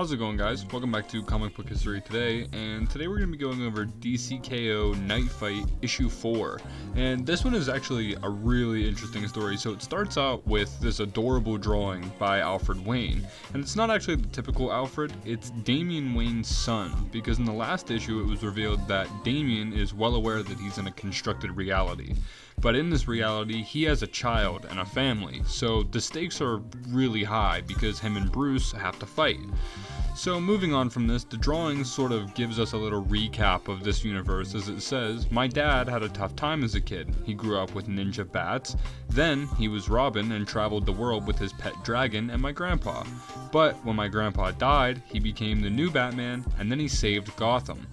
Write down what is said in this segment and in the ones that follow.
How's it going, guys? Welcome back to Comic Book History today, and today we're going to be going over DC K.O. Knightfight issue 4, and this one is actually a really interesting story. So it starts out with this adorable drawing by Alfred Wayne, and it's not actually the typical Alfred, it's Damian Wayne's son, because in the last issue it was revealed that Damian is well aware that he's in a constructed reality. But in this reality, he has a child and a family, so the stakes are really high because him and Bruce have to fight. So moving on from this, the drawing sort of gives us a little recap of this universe as it says, my dad had a tough time as a kid. He grew up with ninja bats, then he was Robin and traveled the world with his pet dragon and my grandpa. But when my grandpa died, he became the new Batman and then he saved Gotham.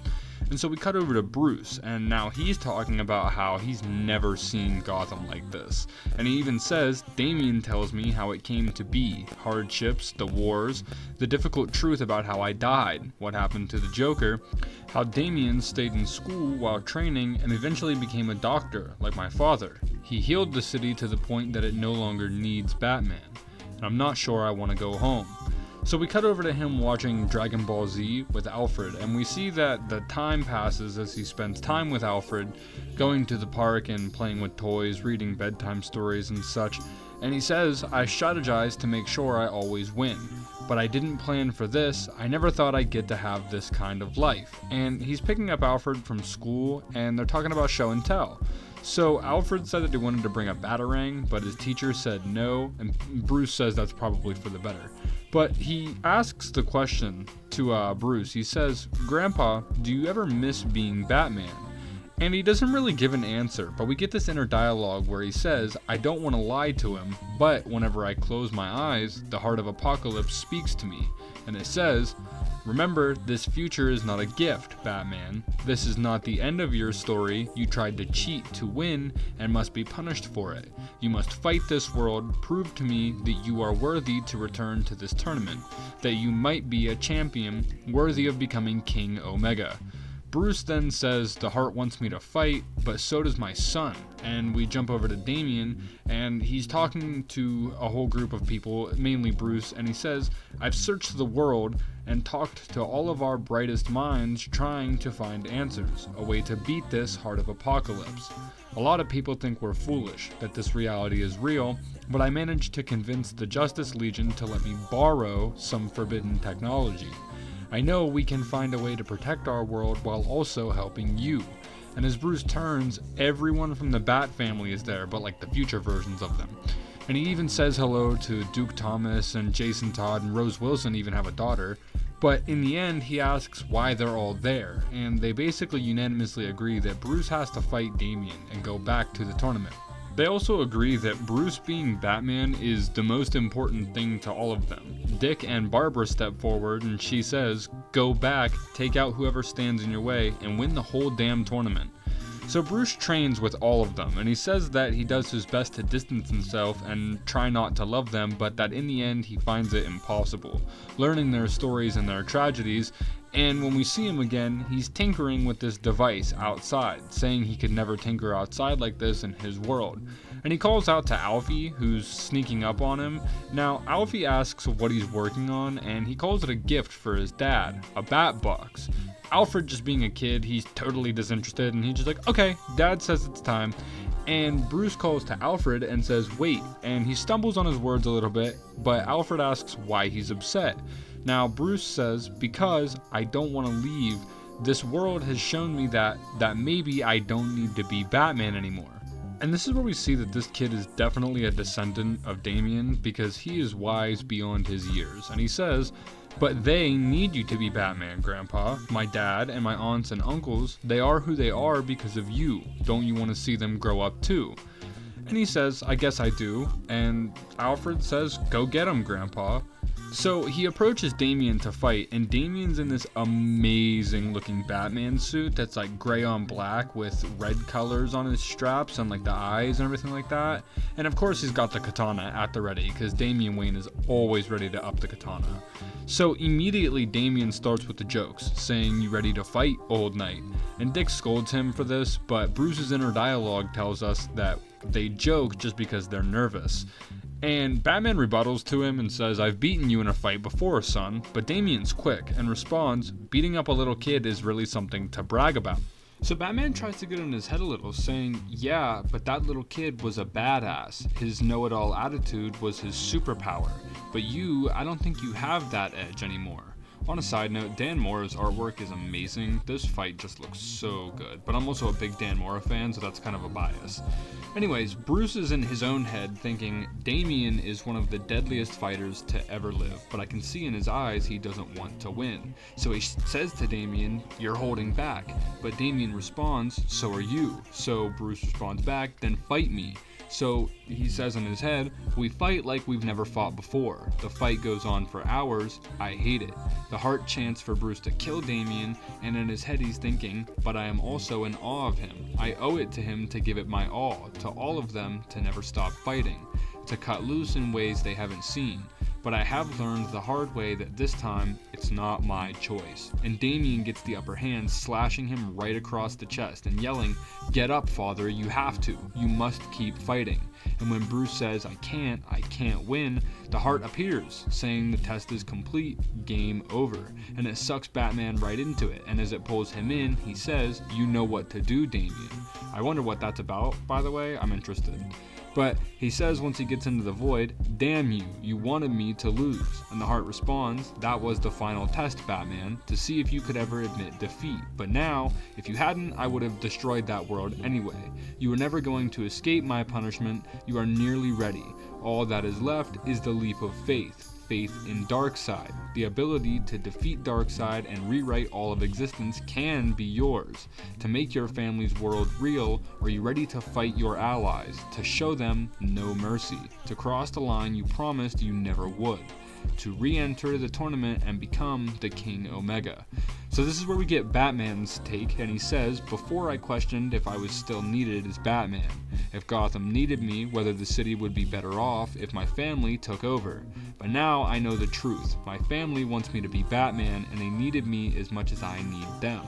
And so we cut over to Bruce, and now he's talking about how he's never seen Gotham like this. And he even says, Damian tells me how it came to be, hardships, the wars, the difficult truth about how I died, what happened to the Joker, how Damian stayed in school while training and eventually became a doctor, like my father. He healed the city to the point that it no longer needs Batman. And I'm not sure I want to go home. So we cut over to him watching Dragon Ball Z with Alfred, and we see that the time passes as he spends time with Alfred, going to the park and playing with toys, reading bedtime stories and such, and he says, I strategize to make sure I always win, but I didn't plan for this, I never thought I'd get to have this kind of life. And he's picking up Alfred from school, and they're talking about show and tell. So Alfred said that he wanted to bring a batarang, but his teacher said no, and Bruce says that's probably for the better. But he asks the question to Bruce. He says, Grandpa, do you ever miss being Batman? And he doesn't really give an answer, but we get this inner dialogue where he says, I don't want to lie to him, but whenever I close my eyes, the heart of Apocalypse speaks to me. And it says, remember, this future is not a gift, Batman. This is not the end of your story. You tried to cheat to win and must be punished for it. You must fight this world, prove to me that you are worthy to return to this tournament, that you might be a champion worthy of becoming King Omega. Bruce then says, the heart wants me to fight, but so does my son. And we jump over to Damian, and he's talking to a whole group of people, mainly Bruce, and he says, I've searched the world and talked to all of our brightest minds trying to find answers, a way to beat this heart of Apocalypse. A lot of people think we're foolish, that this reality is real, but I managed to convince the Justice Legion to let me borrow some forbidden technology. I know we can find a way to protect our world while also helping you. And as Bruce turns, everyone from the Bat family is there, but like the future versions of them. And he even says hello to Duke Thomas and Jason Todd, and Rose Wilson even have a daughter. But in the end, he asks why they're all there, and they basically unanimously agree that Bruce has to fight Damian and go back to the tournament. They also agree that Bruce being Batman is the most important thing to all of them. Dick and Barbara step forward and she says, go back, take out whoever stands in your way, and win the whole damn tournament. So Bruce trains with all of them, and he says that he does his best to distance himself and try not to love them, but that in the end he finds it impossible, learning their stories and their tragedies. And when we see him again, he's tinkering with this device outside, saying he could never tinker outside like this in his world. And he calls out to Alfie, who's sneaking up on him. Now, Alfie asks what he's working on, and he calls it a gift for his dad, a bat box. Alfred, just being a kid, he's totally disinterested, and he's just like, okay, Dad says it's time. And Bruce calls to Alfred and says, wait, and he stumbles on his words a little bit, but Alfred asks why he's upset. Now, Bruce says, because I don't want to leave, this world has shown me that maybe I don't need to be Batman anymore. And this is where we see that this kid is definitely a descendant of Damian because he is wise beyond his years. And he says, but they need you to be Batman, Grandpa. My dad and my aunts and uncles, they are who they are because of you. Don't you want to see them grow up too? And he says, I guess I do. And Alfred says, go get him, Grandpa. So he approaches Damian to fight, and Damian's in this amazing looking Batman suit that's like gray on black with red colors on his straps and like the eyes and everything like that. And of course he's got the katana at the ready because Damian Wayne is always ready to up the katana. So immediately Damian starts with the jokes, saying, you ready to fight, old knight? And Dick scolds him for this, but Bruce's inner dialogue tells us that they joke just because they're nervous. And Batman rebuttals to him and says, "I've beaten you in a fight before, son." But Damian's quick and responds, "Beating up a little kid is really something to brag about." So Batman tries to get in his head a little, saying, "Yeah, but that little kid was a badass. His know-it-all attitude was his superpower. But you, I don't think you have that edge anymore." On a side note, Dan Mora's artwork is amazing. This fight just looks so good, but I'm also a big Dan Mora fan, so that's kind of a bias. Anyways, Bruce is in his own head thinking, Damian is one of the deadliest fighters to ever live, but I can see in his eyes he doesn't want to win. So he says to Damian, "You're holding back." But Damian responds, "So are you." So Bruce responds back, "Then fight me." So he says in his head, "We fight like we've never fought before." The fight goes on for hours. I hate it. The heart chants for Bruce to kill Damian, and in his head he's thinking, "But I am also in awe of him. I owe it to him to give it my all, to all of them to never stop fighting, to cut loose in ways they haven't seen. But I have learned the hard way that this time, it's not my choice." And Damian gets the upper hand, slashing him right across the chest and yelling, "Get up, father, you have to. You must keep fighting." And when Bruce says, I can't win, the heart appears, saying the test is complete, game over. And it sucks Batman right into it, and as it pulls him in, he says, "You know what to do, Damian." I wonder what that's about, by the way, I'm interested. But he says once he gets into the void, "Damn you, you wanted me to lose." And the heart responds, "That was the final test, Batman, to see if you could ever admit defeat. But now, if you hadn't, I would have destroyed that world anyway. You were never going to escape my punishment. You are nearly ready. All that is left is the leap of faith. Faith in Darkseid. The ability to defeat Darkseid and rewrite all of existence can be yours. To make your family's world real, are you ready to fight your allies? To show them no mercy? To cross the line you promised you never would? To re-enter the tournament and become the King Omega?" So this is where we get Batman's take, and he says, "Before I questioned if I was still needed as Batman. If Gotham needed me, whether the city would be better off if my family took over. But now I know the truth. My family wants me to be Batman, and they needed me as much as I need them.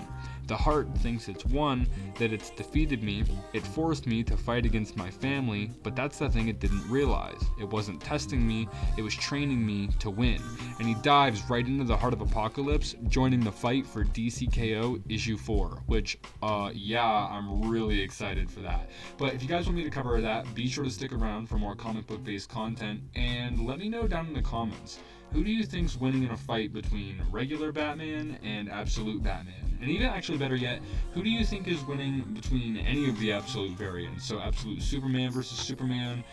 The heart thinks it's won, that it's defeated me. It forced me to fight against my family, but that's the thing it didn't realize. It wasn't testing me, it was training me to win." And he dives right into the heart of Apocalypse, joining the fight for DC K.O. issue 4, which, I'm really excited for that. But if you guys want me to cover that, be sure to stick around for more comic book based content, and let me know down in the comments, who do you think's winning in a fight between regular Batman and Absolute Batman? And even actually better yet, who do you think is winning between any of the Absolute variants? So Absolute Superman versus Superman,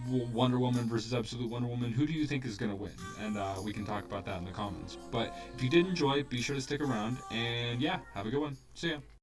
Wonder Woman versus Absolute Wonder Woman. Who do you think is going to win? And we can talk about that in the comments. But if you did enjoy, be sure to stick around. And yeah, have a good one. See ya.